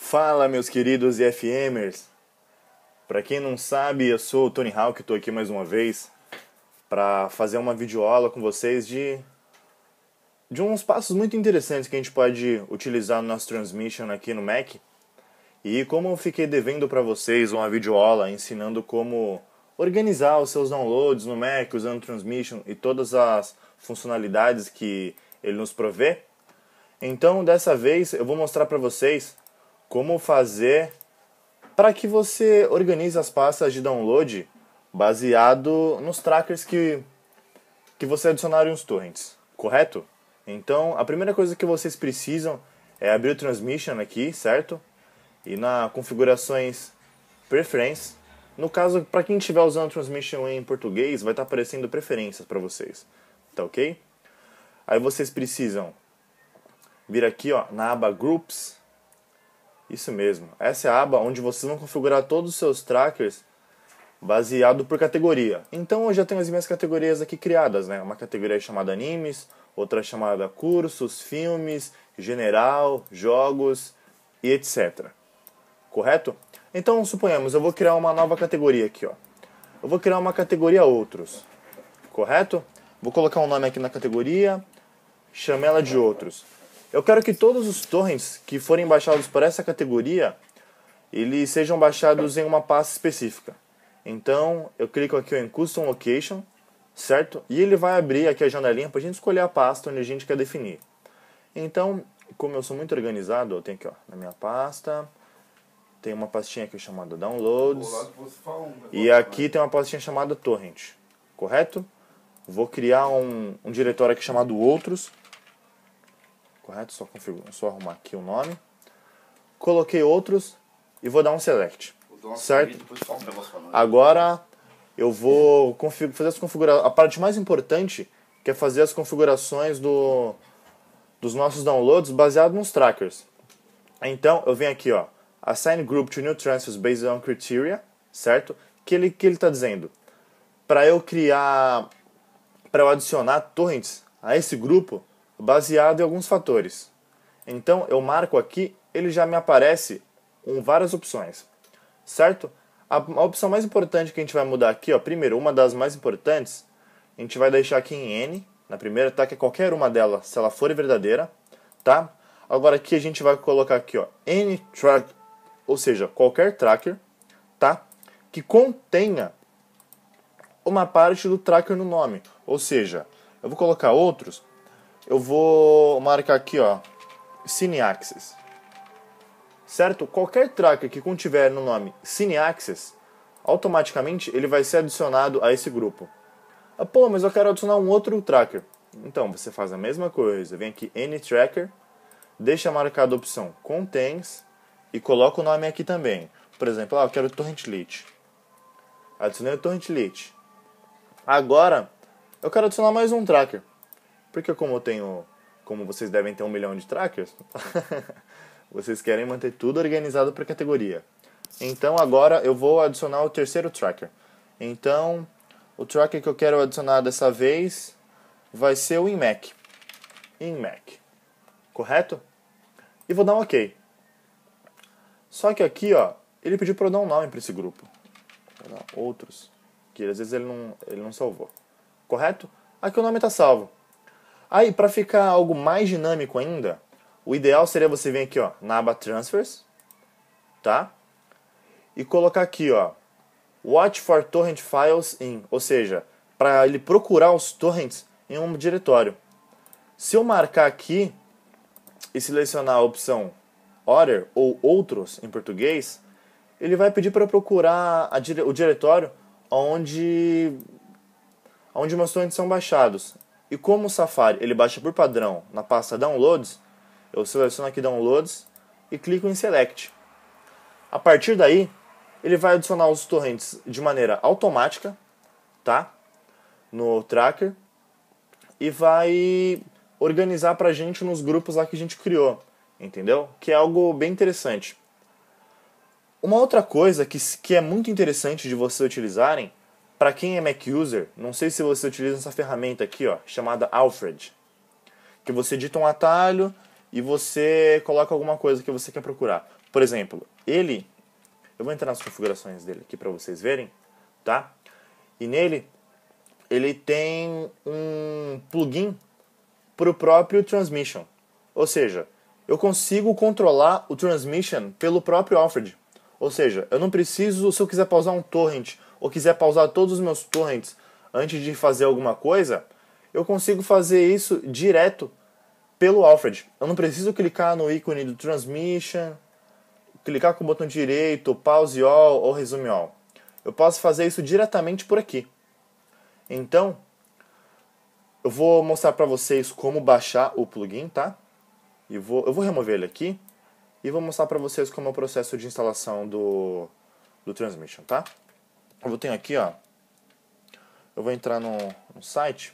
Fala, meus queridos IFMers! Para quem não sabe, eu sou o Tony Hawk, estou aqui mais uma vez para fazer uma videoaula com vocês de uns passos muito interessantes que a gente pode utilizar no nosso Transmission aqui no Mac. E como eu fiquei devendo para vocês uma videoaula ensinando como organizar os seus downloads no Mac usando o Transmission e todas as funcionalidades que ele nos provê, então dessa vez eu vou mostrar para vocês como fazer para que você organize as pastas de download baseado nos trackers que você adicionar em uns torrents, correto? Então, a primeira coisa que vocês precisam é abrir o Transmission aqui, certo? E na configurações Preference, no caso, para quem estiver usando o Transmission em português, vai estar aparecendo preferências para vocês, tá ok? Aí vocês precisam vir aqui ó, na aba Groups. Isso mesmo, essa é a aba onde vocês vão configurar todos os seus trackers baseado por categoria. Então eu já tenho as minhas categorias aqui criadas, né? Uma categoria chamada animes, outra chamada cursos, filmes, general, jogos e etc. Correto? Então suponhamos, eu vou criar uma nova categoria aqui, ó. Eu vou criar uma categoria outros. Correto? Vou colocar um nome aqui na categoria, chame ela de outros. Eu quero que todos os torrents que forem baixados por essa categoria, eles sejam baixados em uma pasta específica. Então, eu clico aqui em Custom Location, certo? E ele vai abrir aqui a janelinha para a gente escolher a pasta onde a gente quer definir. Então, como eu sou muito organizado, eu tenho aqui ó, na minha pasta, tem uma pastinha aqui chamada Downloads, e aqui tem uma pastinha chamada Torrent, correto? Vou criar um diretório aqui chamado Outros. Correto? Só arrumar aqui o nome. Coloquei outros e vou dar um select. Certo? Agora eu vou fazer as configurações. A parte mais importante que é fazer as configurações dos nossos downloads baseado nos trackers. Então eu venho aqui, ó, Assign Group to New Transfers Based on Criteria, certo? Que ele está dizendo para eu adicionar torrents a esse grupo baseado em alguns fatores. Então eu marco aqui, ele já me aparece com várias opções, certo? A opção mais importante que a gente vai mudar aqui, ó, primeiro, uma das mais importantes, a gente vai deixar aqui em N, na primeira, tá? Que é qualquer uma delas, se ela for verdadeira, tá? Agora aqui a gente vai colocar aqui, ó, N track, ou seja, qualquer tracker, tá? Que contenha uma parte do tracker no nome, ou seja, eu vou colocar outros. Eu vou marcar aqui, ó, Cineaxis. Certo? Qualquer tracker que contiver no nome Cineaxis, automaticamente ele vai ser adicionado a esse grupo. Ah, pô, mas eu quero adicionar um outro tracker. Então, você faz a mesma coisa. Vem aqui, AnyTracker, deixa marcada a opção Contains e coloca o nome aqui também. Por exemplo, eu quero Torrent Lite. Adicionei o Torrent Lite. Agora, eu quero adicionar mais um tracker. Porque como vocês devem ter 1 milhão de trackers, vocês querem manter tudo organizado por categoria. Então agora eu vou adicionar o terceiro tracker. Então o tracker que eu quero adicionar dessa vez vai ser o InMac. InMac. Correto? E vou dar um OK. Só que aqui, ó, ele pediu para eu dar um nome para esse grupo. Vou dar outros, que às vezes ele não salvou. Correto? Aqui o nome está salvo. Aí, para ficar algo mais dinâmico ainda, o ideal seria você vir aqui ó, na aba Transfers, tá? E colocar aqui, ó, Watch for Torrent Files in, ou seja, para ele procurar os torrents em um diretório. Se eu marcar aqui e selecionar a opção Other ou Outros em português, ele vai pedir para eu procurar o diretório onde meus torrents são baixados. E como o Safari ele baixa por padrão na pasta Downloads, eu seleciono aqui Downloads e clico em Select. A partir daí, ele vai adicionar os torrents de maneira automática, tá? No tracker, e vai organizar pra gente nos grupos lá que a gente criou, entendeu? Que é algo bem interessante. Uma outra coisa que é muito interessante de vocês utilizarem, para quem é Mac User, não sei se você utiliza essa ferramenta aqui, ó, chamada Alfred, que você edita um atalho e você coloca alguma coisa que você quer procurar. Por exemplo, eu vou entrar nas configurações dele aqui para vocês verem, tá? E nele, ele tem um plugin para o próprio Transmission. Ou seja, eu consigo controlar o Transmission pelo próprio Alfred. Ou seja, eu não preciso, se eu quiser pausar um torrent, ou quiser pausar todos os meus torrents antes de fazer alguma coisa, eu consigo fazer isso direto pelo Alfred. Eu não preciso clicar no ícone do Transmission, clicar com o botão direito, Pause All ou Resume All. Eu posso fazer isso diretamente por aqui. Então, eu vou mostrar para vocês como baixar o plugin, tá? Eu vou remover ele aqui e vou mostrar para vocês como é o processo de instalação do Transmission, tá? Eu tenho aqui, ó. Eu vou entrar no site,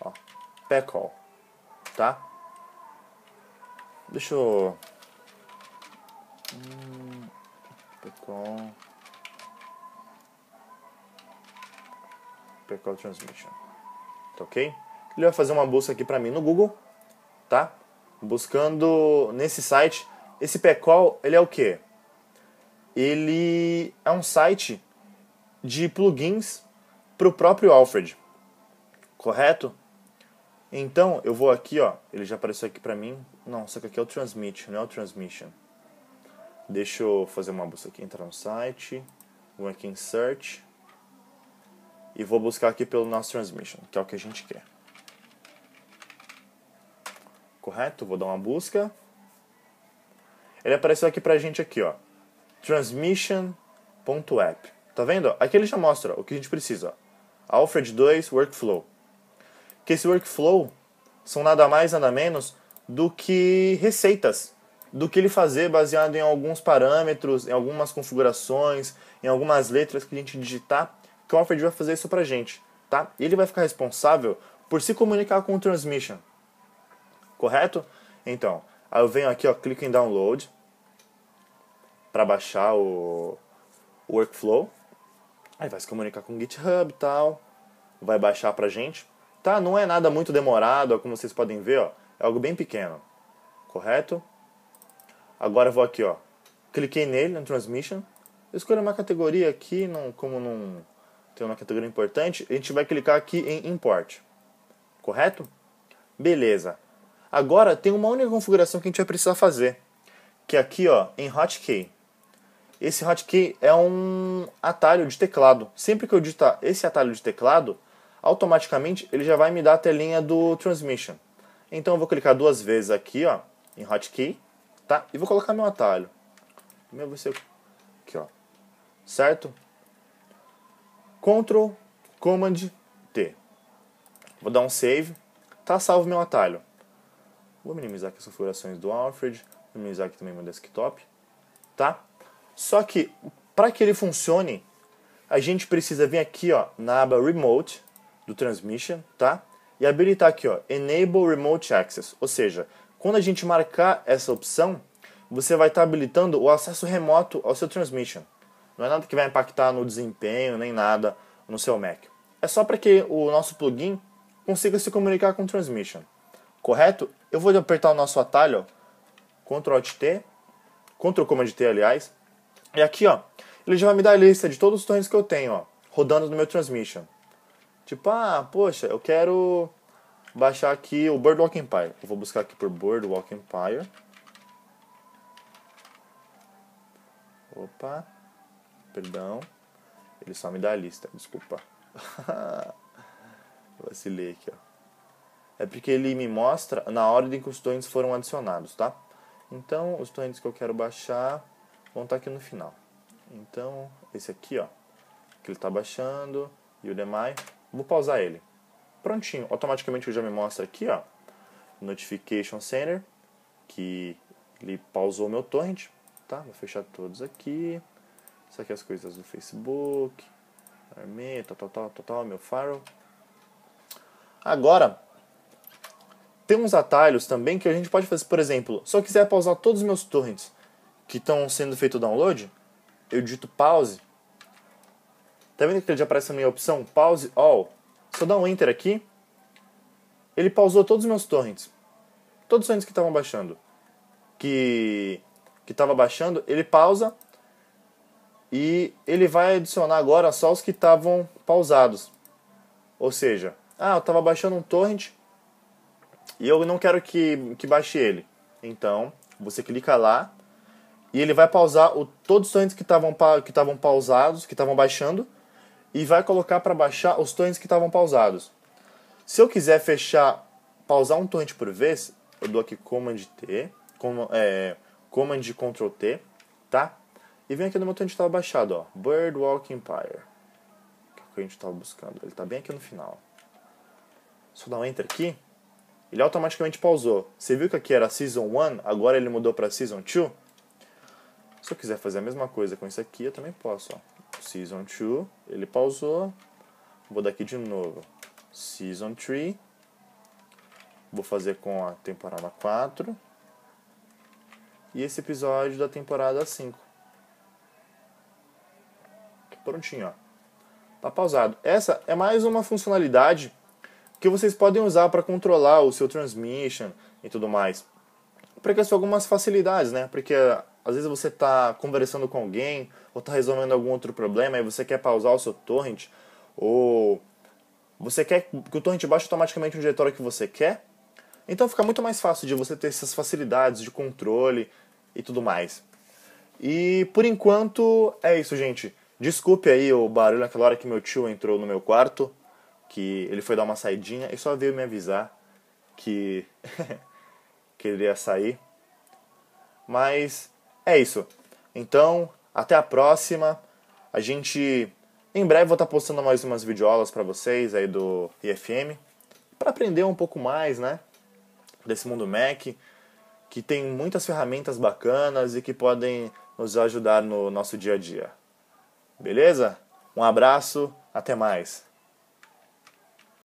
ó, Pecol, tá? Deixa eu... Pecol Transmission, tá ok? Ele vai fazer uma busca aqui pra mim no Google, tá? Buscando nesse site. Esse Pecol, ele é o quê? Ele é um site de plugins pro próprio Alfred, correto? Então, eu vou aqui, ó, ele já apareceu aqui pra mim. Não, só que aqui é o Transmit, não é o Transmission. Deixa eu fazer uma busca aqui, entrar no site, vou aqui em Search e vou buscar aqui pelo nosso Transmission, que é o que a gente quer. Correto? Vou dar uma busca. Ele apareceu aqui pra gente aqui, ó, transmission.app. Tá vendo? Aqui ele já mostra o que a gente precisa, ó. Alfred 2 Workflow. Que esse workflow são nada mais, nada menos do que receitas do que ele fazer baseado em alguns parâmetros, em algumas configurações, em algumas letras que a gente digitar, que o Alfred vai fazer isso pra gente, tá? E ele vai ficar responsável por se comunicar com o Transmission, correto? Então, aí eu venho aqui, ó, clico em Download para baixar o workflow, aí vai se comunicar com o GitHub e tal, vai baixar pra gente, tá? Não é nada muito demorado, ó, como vocês podem ver, ó, é algo bem pequeno, correto? Agora eu vou aqui, ó, cliquei nele, no Transmission, eu escolho uma categoria aqui, como não tem uma categoria importante, a gente vai clicar aqui em Import, correto? Beleza. Agora tem uma única configuração que a gente vai precisar fazer, que é aqui, ó, em Hotkey. Esse Hotkey é um atalho de teclado. Sempre que eu digitar esse atalho de teclado, automaticamente ele já vai me dar a telinha do Transmission. Então eu vou clicar duas vezes aqui, ó, em Hotkey, tá? E vou colocar meu atalho. O meu vai ser aqui, ó. Certo? Ctrl, Command, T. Vou dar um save. Tá salvo meu atalho. Vou minimizar aqui as configurações do Alfred. Vou minimizar aqui também meu desktop. Tá? Só que, para que ele funcione, a gente precisa vir aqui, ó, na aba Remote do Transmission, tá? E habilitar aqui, ó, Enable Remote Access. Ou seja, quando a gente marcar essa opção, você vai estar habilitando o acesso remoto ao seu Transmission. Não é nada que vai impactar no desempenho, nem nada no seu Mac. É só para que o nosso plugin consiga se comunicar com o Transmission. Correto? Eu vou apertar o nosso atalho, ó, Ctrl Alt T, Ctrl Command T, aliás. E aqui, ó, ele já vai me dar a lista de todos os torrents que eu tenho, ó, rodando no meu Transmission. Tipo, poxa, eu quero baixar aqui o Boardwalk Empire. Eu vou buscar aqui por Boardwalk Empire. Opa, perdão. Ele só me dá a lista, desculpa. Vacilei aqui, ó. É porque ele me mostra na ordem que os torrents foram adicionados, tá? Então, os torrents que eu quero baixar vão estar aqui no final. Então, esse aqui, ó, que ele está baixando, e o demais, vou pausar ele. Prontinho, automaticamente ele já me mostra aqui, ó, Notification Center, que ele pausou o meu torrent, tá? Vou fechar todos aqui. Isso aqui é as coisas do Facebook, Armei, meu firewall. Agora, tem uns atalhos também que a gente pode fazer, por exemplo, se eu quiser pausar todos os meus torrents que estão sendo feito o download, eu digito pause. Tá vendo que ele já aparece a minha opção Pause All? Se eu dar um Enter aqui, ele pausou todos os meus torrents. Todos os torrents que estavam baixando. que estava baixando, ele pausa e ele vai adicionar agora só os que estavam pausados. Ou seja, eu estava baixando um torrent e eu não quero que baixe ele. Então, você clica lá e ele vai pausar todos os torrents que estavam pausados, que estavam baixando, e vai colocar para baixar os torrents que estavam pausados. Se eu quiser pausar um torrent por vez, eu dou aqui Command T, Command Ctrl T, tá? E vem aqui no meu torrent que estava baixado, ó, Birdwalk Empire, que é o que a gente estava buscando. Ele está bem aqui no final. Se eu dar um Enter aqui, ele automaticamente pausou. Você viu que aqui era Season 1, agora ele mudou para Season 2? Se eu quiser fazer a mesma coisa com isso aqui, eu também posso, ó. Season 2, ele pausou. Vou dar aqui de novo. Season 3. Vou fazer com a temporada 4. E esse episódio da temporada 5. Prontinho, ó. Tá pausado. Essa é mais uma funcionalidade que vocês podem usar para controlar o seu transmission e tudo mais. Porque são algumas facilidades, né? Porque às vezes você está conversando com alguém ou está resolvendo algum outro problema e você quer pausar o seu torrent, ou você quer que o torrent baixe automaticamente no diretório que você quer. Então fica muito mais fácil de você ter essas facilidades de controle e tudo mais. E por enquanto é isso, gente. Desculpe aí o barulho naquela hora que meu tio entrou no meu quarto, que ele foi dar uma saidinha e só veio me avisar que que ele ia sair. Mas é isso. Então, até a próxima. A gente em breve vou estar postando mais umas videoaulas para vocês aí do IFM, para aprender um pouco mais, né, desse mundo Mac, que tem muitas ferramentas bacanas e que podem nos ajudar no nosso dia a dia. Beleza? Um abraço, até mais.